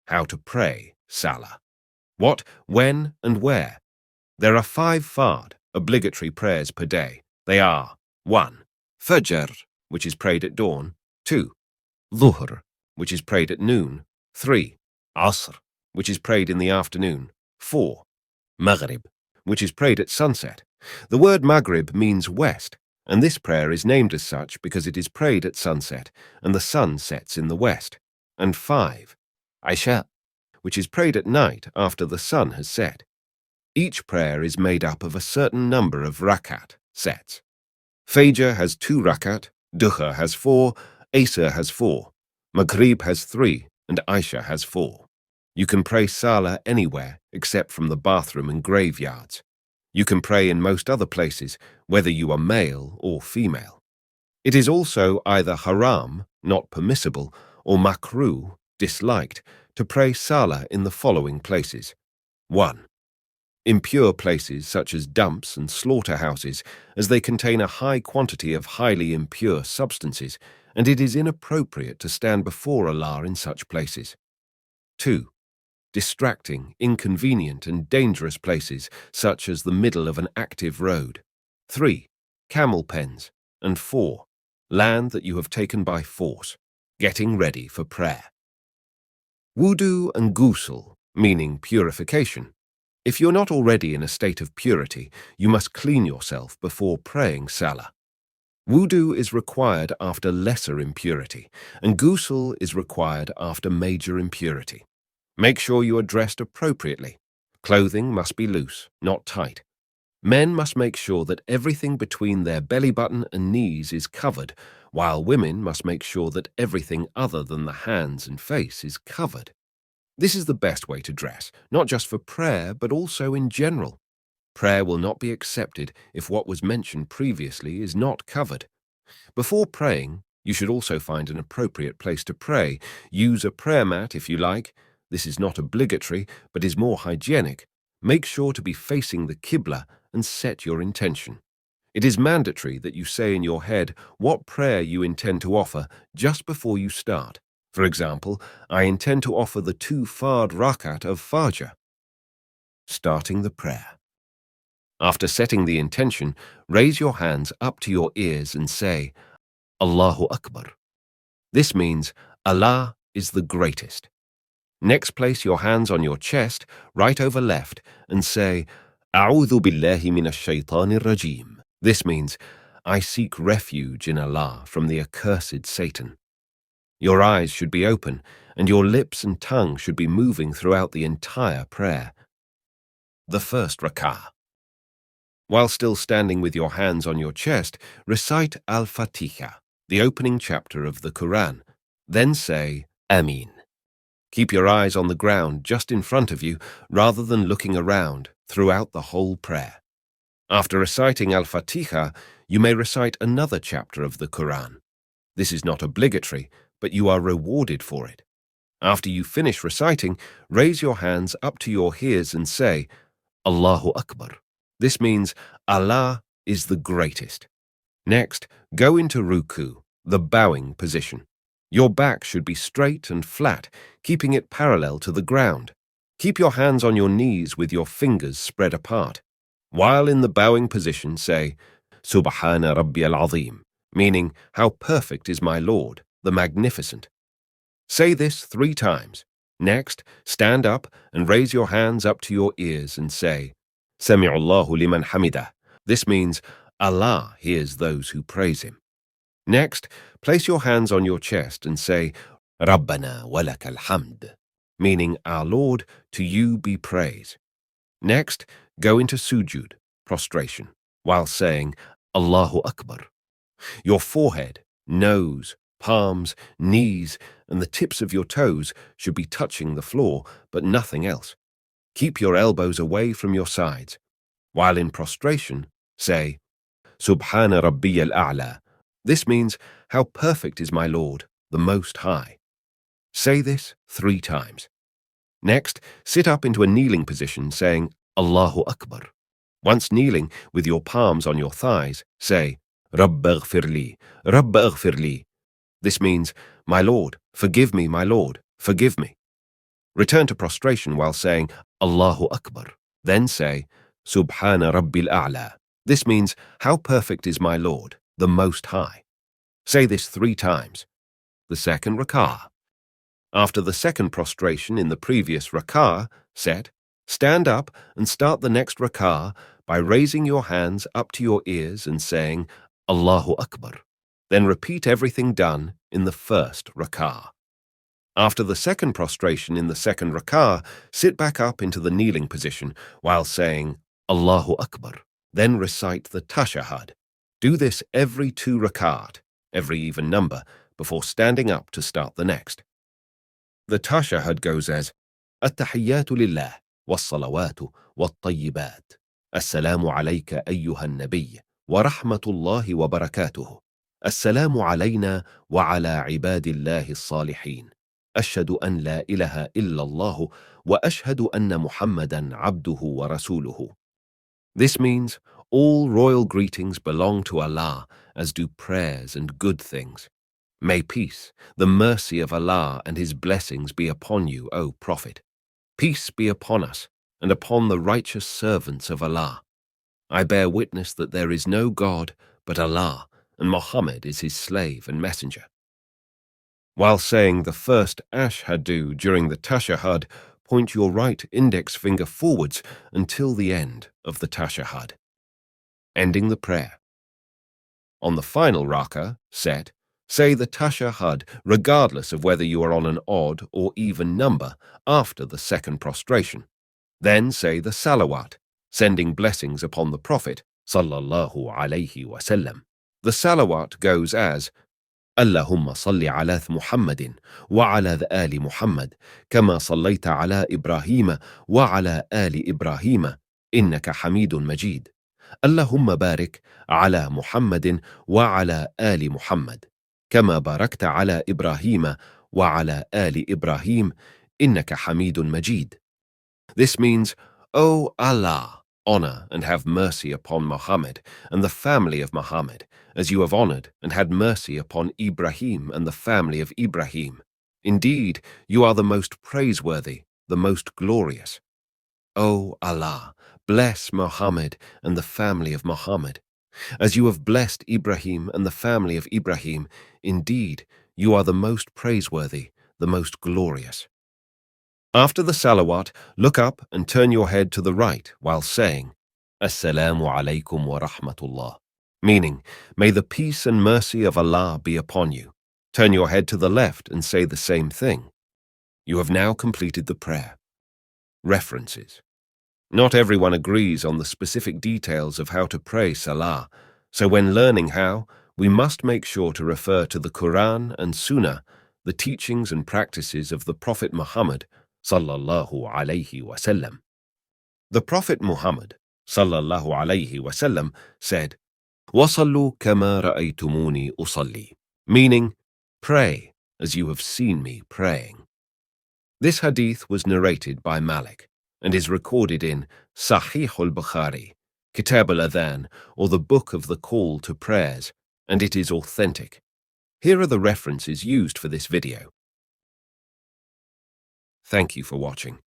how to pray salah. What, when, and where? There are 5 fard, obligatory prayers per day. They are 1. Fajr, which is prayed at dawn. 2. Dhuhr, which is prayed at noon. 3. Asr, which is prayed in the afternoon. 4. Maghrib, which is prayed at sunset. The word Maghrib means west, and this prayer is named as such because it is prayed at sunset and the sun sets in the west. And 5. Isha, which is prayed at night after the sun has set. Each prayer is made up of a certain number of rakat, sets. Fajr has 2 rakat, Dhuhr has 4, Asr has 4, Maghrib has 3, and Isha has 4. You can pray salah anywhere except from the bathroom and graveyards. You can pray in most other places, whether you are male or female. It is also either haram, not permissible, or makruh, disliked, to pray salah in the following places. 1. Impure places such as dumps and slaughterhouses, as they contain a high quantity of highly impure substances, and it is inappropriate to stand before Allah in such places. 2. Distracting, inconvenient, and dangerous places, such as the middle of an active road. 3. Camel pens. And 4. Land that you have taken by force. Getting ready for prayer. Wudu and ghusl, meaning purification. If you're not already in a state of purity, you must clean yourself before praying salah. Wudu is required after lesser impurity, and ghusl is required after major impurity. Make sure you are dressed appropriately. Clothing must be loose, not tight. Men must make sure that everything between their belly button and knees is covered, while women must make sure that everything other than the hands and face is covered. This is the best way to dress, not just for prayer, but also in general. Prayer will not be accepted if what was mentioned previously is not covered. Before praying, you should also find an appropriate place to pray. Use a prayer mat if you like. This is not obligatory, but is more hygienic. Make sure to be facing the Qibla and set your intention. It is mandatory that you say in your head what prayer you intend to offer just before you start. For example, I intend to offer the 2 fard rakat of Fajr. Starting the prayer. After setting the intention, raise your hands up to your ears and say, Allahu Akbar. This means Allah is the greatest. Next, place your hands on your chest, right over left, and say, A'udhu billahi minash shaitanir rajim. This means, I seek refuge in Allah from the accursed Satan. Your eyes should be open, and your lips and tongue should be moving throughout the entire prayer. The first rak'ah. While still standing with your hands on your chest, recite Al-Fatiha, the opening chapter of the Quran. Then say, Ameen. Keep your eyes on the ground just in front of you rather than looking around throughout the whole prayer. After reciting Al-Fatiha, you may recite another chapter of the Quran. This is not obligatory, but you are rewarded for it. After you finish reciting, raise your hands up to your ears and say, Allahu Akbar. This means Allah is the greatest. Next, go into ruku, the bowing position. Your back should be straight and flat, keeping it parallel to the ground. Keep your hands on your knees with your fingers spread apart. While in the bowing position, say, Subhana Rabbi al-Azim, meaning, how perfect is my Lord, the Magnificent. Say this 3 times. Next, stand up and raise your hands up to your ears and say, Sami'ullahu liman hamidah. This means, Allah hears those who praise Him. Next, place your hands on your chest and say, Rabbana walakal hamd, meaning, our Lord, to you be praise. Next, go into sujud, prostration, while saying, Allahu Akbar. Your forehead, nose, palms, knees, and the tips of your toes should be touching the floor, but nothing else. Keep your elbows away from your sides. While in prostration, say, Subhana Rabbi al-A'la. This means, how perfect is my Lord, the Most High. Say this 3 times. Next, sit up into a kneeling position saying, Allahu Akbar. Once kneeling, with your palms on your thighs, say, Rabba ghfirli, Rabba ghfirli. This means, my Lord, forgive me, my Lord, forgive me. Return to prostration while saying Allahu Akbar. Then say Subhana Rabbil A'la. This means, how perfect is my Lord, the Most High. Say this 3 times. The second rak'ah. After the second prostration in the previous rak'ah set, stand up and start the next rak'ah by raising your hands up to your ears and saying Allahu Akbar. Then repeat everything done in the first rak'ah. After the second prostration in the second rak'ah, sit back up into the kneeling position while saying Allahu Akbar. Then recite the tashahhud. Do this every 2 rak'at, every even number, before standing up to start the next. The tashahhud goes as At-tahiyyatu lillah, was-salawatu, wat-tayyibat. Assalamu alayka ayyuhan nabiy, wa rahmatullahi wa barakatuhu. Assalamu alayna wa ala ibadillahi as-salihin. أشهد أن لا إله إلا الله وأشهد أن محمدا عبده ورسوله. This means all royal greetings belong to Allah, as do prayers and good things. May peace, the mercy of Allah and His blessings be upon you, O Prophet. Peace be upon us and upon the righteous servants of Allah. I bear witness that there is no God but Allah, and Muhammad is His slave and messenger. While saying the first ashhadu during the tashahhud, point your right index finger forwards until the end of the tashahhud. Ending the prayer. On the final rak'ah, set, say the tashahhud regardless of whether you are on an odd or even number after the second prostration. Then say the salawat, sending blessings upon the Prophet, sallallahu alayhi wasallam. The salawat goes as اللهم صل على محمد وعلى آل محمد كما صليت على إبراهيم وعلى آل إبراهيم إنك حميد مجيد. اللهم بارك على محمد وعلى آل محمد كما باركت على إبراهيم وعلى آل إبراهيم إنك حميد مجيد. This means, O Allah, honor and have mercy upon Muhammad and the family of Muhammad, as you have honored and had mercy upon Ibrahim and the family of Ibrahim. Indeed, you are the most praiseworthy, the most glorious. O Allah, bless Muhammad and the family of Muhammad, as you have blessed Ibrahim and the family of Ibrahim. Indeed, you are the most praiseworthy, the most glorious. After the salawat, look up and turn your head to the right while saying, Assalamu alaykum wa rahmatullah, meaning, may the peace and mercy of Allah be upon you. Turn your head to the left and say the same thing. You have now completed the prayer. References. Not everyone agrees on the specific details of how to pray salah, so when learning how, we must make sure to refer to the Quran and Sunnah, the teachings and practices of the Prophet Muhammad, sallallahu alayhi wasallam. The Prophet Muhammad, sallallahu alayhi wasallam, said, وَصَلُّوا كَمَا رَأَيْتُمُونِي أُصَلِّي, meaning, pray as you have seen me praying. This hadith was narrated by Malik and is recorded in Sahih al-Bukhari, Kitab al-Adhan, or the Book of the Call to Prayers, and it is authentic. Here are the references used for this video. Thank you for watching.